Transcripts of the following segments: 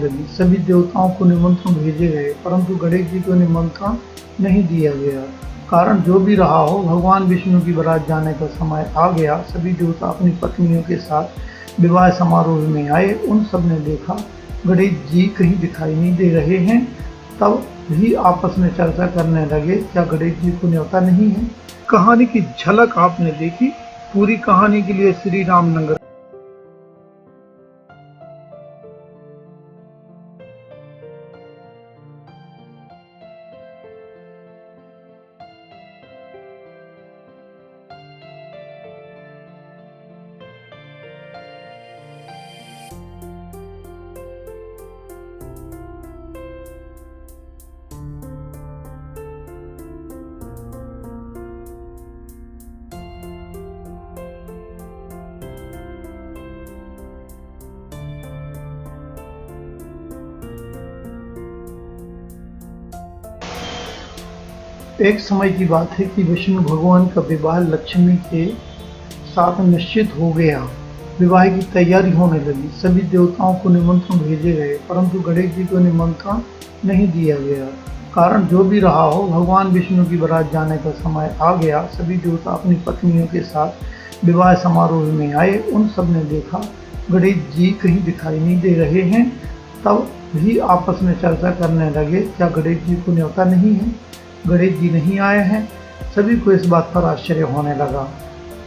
लगी। सभी देवताओं को निमंत्रण भेजे गए, परंतु गणेश जी को निमंत्रण नहीं दिया गया। कारण जो भी रहा हो, भगवान विष्णु की बारात जाने का समय आ गया। सभी देवता अपनी पत्नियों के साथ विवाह समारोह में आए। उन सब ने देखा गणेश जी कहीं दिखाई नहीं दे रहे हैं। तब भी आपस में चर्चा करने लगे, क्या गणेश जी को न्योता नहीं है? कहानी की झलक आपने देखी। पूरी कहानी के लिए श्री राम नगर। एक समय की बात है कि विष्णु भगवान का विवाह लक्ष्मी के साथ निश्चित हो गया। विवाह की तैयारी होने लगी। सभी देवताओं को निमंत्रण भेजे गए, परंतु गणेश जी को निमंत्रण नहीं दिया गया। कारण जो भी रहा हो, भगवान विष्णु की बारात जाने का समय आ गया। सभी देवता अपनी पत्नियों के साथ विवाह समारोह में आए। उन सब ने देखा गणेश जी कहीं दिखाई नहीं दे रहे हैं। तब भी आपस में चर्चा करने लगे, क्या गणेश जी को न्योता नहीं है? गणेश जी नहीं आए हैं। सभी को इस बात पर आश्चर्य होने लगा।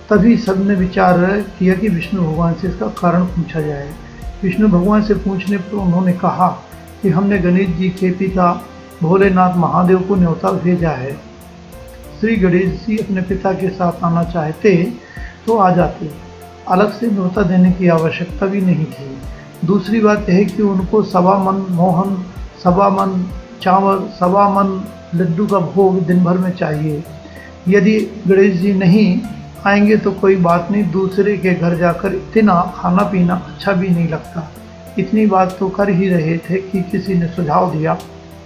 तभी सबने विचार किया कि विष्णु भगवान से इसका कारण पूछा जाए। विष्णु भगवान से पूछने पर उन्होंने कहा कि हमने गणेश जी के पिता भोलेनाथ महादेव को न्योता भेजा है। श्री गणेश जी अपने पिता के साथ आना चाहते तो आ जाते, अलग से न्योता देने की आवश्यकता भी नहीं थी। दूसरी बात यह है कि उनको सवा मन मोहन, सवा मन चावल, सवा मन लड्डू का भोग दिन भर में चाहिए। यदि गणेश जी नहीं आएंगे तो कोई बात नहीं, दूसरे के घर जाकर इतना खाना पीना अच्छा भी नहीं लगता। इतनी बात तो कर ही रहे थे कि किसी ने सुझाव दिया,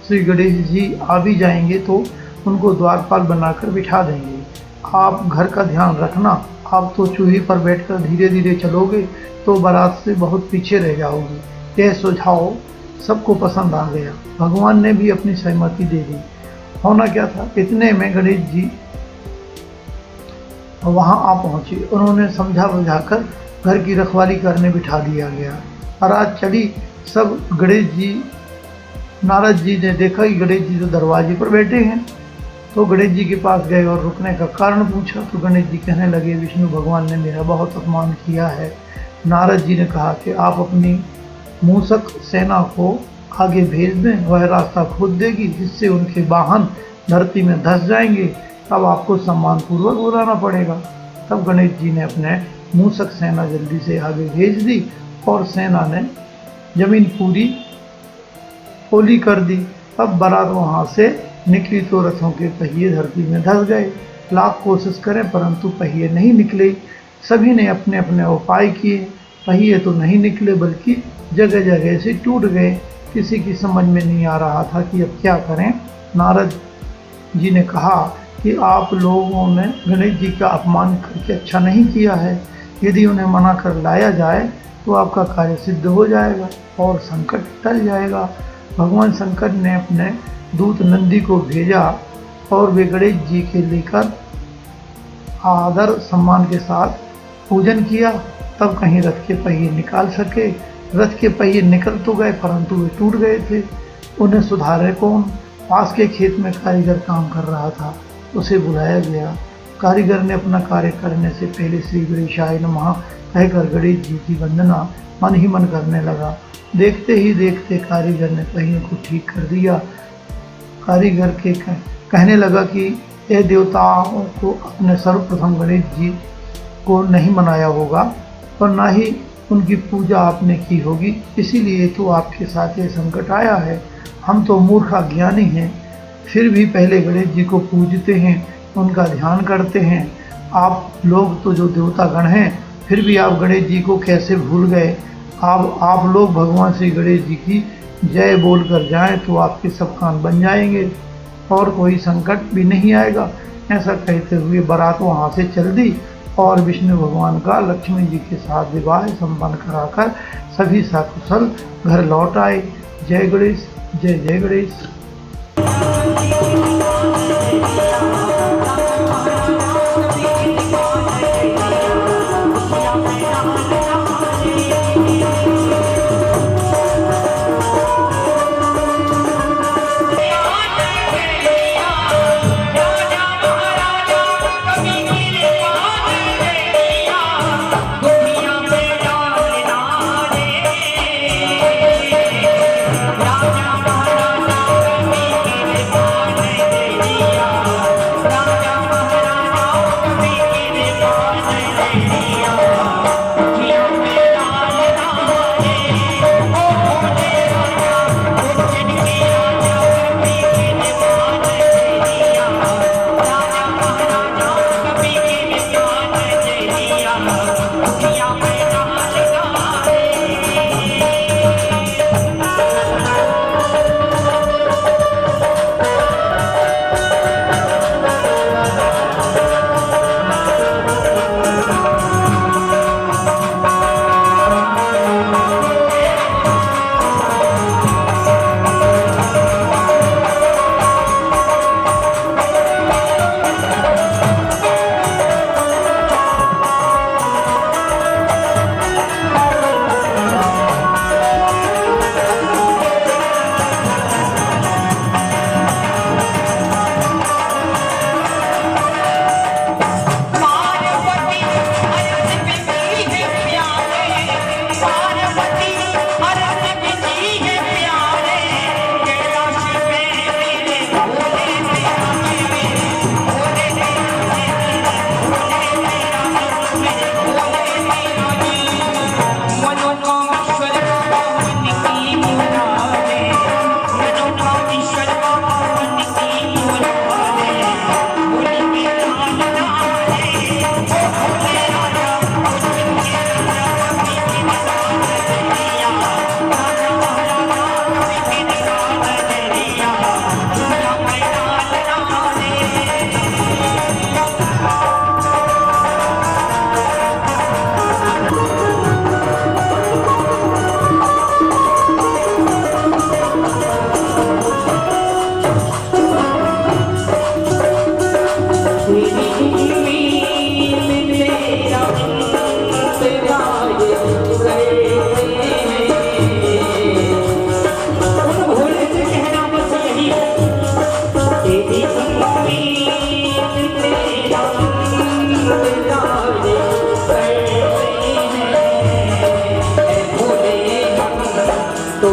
श्री गणेश जी आ भी जाएंगे तो उनको द्वारपाल बनाकर बिठा देंगे। आप घर का ध्यान रखना, आप तो चूही पर बैठकर धीरे धीरे चलोगे तो बारात से बहुत पीछे रह जाओगे। यह सुझाव सबको पसंद आ गया। भगवान ने भी अपनी सहमति दे दी। होना क्या था, इतने में गणेश जी वहां आ पहुंचे। उन्होंने समझा बुझाकर घर की रखवाली करने बिठा दिया गया। बारात चली। सब गणेश जी, नारद जी ने देखा कि गणेश जी तो दरवाजे पर बैठे हैं, तो गणेश जी के पास गए और रुकने का कारण पूछा। तो गणेश जी कहने लगे, विष्णु भगवान ने मेरा बहुत अपमान किया है। नारद जी ने कहा कि आप अपनी मूषक सेना को आगे भेज दें, वह रास्ता खोद देगी, जिससे उनके वाहन धरती में धंस जाएंगे। तब आपको सम्मानपूर्वक बुलाना पड़ेगा। तब गणेश जी ने अपने मूषक सेना जल्दी से आगे भेज दी और सेना ने जमीन पूरी ओली कर दी। तब बारात वहाँ से निकली तो रथों के पहिए धरती में धंस गए। लाख कोशिश करें परंतु पहिए नहीं निकले। सभी ने अपने अपने उपाय किए, पहिए तो नहीं निकले बल्कि जगह जगह से टूट गए। किसी की समझ में नहीं आ रहा था कि अब क्या करें। नारद जी ने कहा कि आप लोगों ने गणेश जी का अपमान करके अच्छा नहीं किया है। यदि उन्हें मना कर लाया जाए तो आपका कार्य सिद्ध हो जाएगा और संकट टल जाएगा। भगवान शंकर ने अपने दूत नंदी को भेजा और वे गणेश जी के लेकर आदर सम्मान के साथ पूजन किया। तब कहीं रथ के पहिए निकाल सके। रथ के पहिए निकल तो गए परंतु वे टूट गए थे। उन्हें सुधारे कौन? पास के खेत में कारीगर काम कर रहा था, उसे बुलाया गया। कारीगर ने अपना कार्य करने से पहले श्री गणेशाय नमः कहकर गणेश जी की वंदना मन ही मन करने लगा। देखते ही देखते कारीगर ने पहियों को ठीक कर दिया। कारीगर के कहने लगा कि यह देवताओं को अपने सर्वप्रथम गणेश जी को नहीं मनाया होगा और ना ही उनकी पूजा आपने की होगी, इसीलिए तो आपके साथ ये संकट आया है। हम तो मूर्ख अज्ञानी हैं, फिर भी पहले गणेश जी को पूजते हैं, उनका ध्यान करते हैं। आप लोग तो जो देवता गण हैं, फिर भी आप गणेश जी को कैसे भूल गए? आप लोग भगवान श्री गणेश जी की जय बोल कर जाएँ तो आपके सब काम बन जाएंगे और कोई संकट भी नहीं आएगा। ऐसा कहते हुए बारात वहाँ से चल दी और विष्णु भगवान का लक्ष्मी जी के साथ विवाह संपन्न कराकर सभी सकुशल घर लौट आए। जय गणेश, जय जय गणेश। तो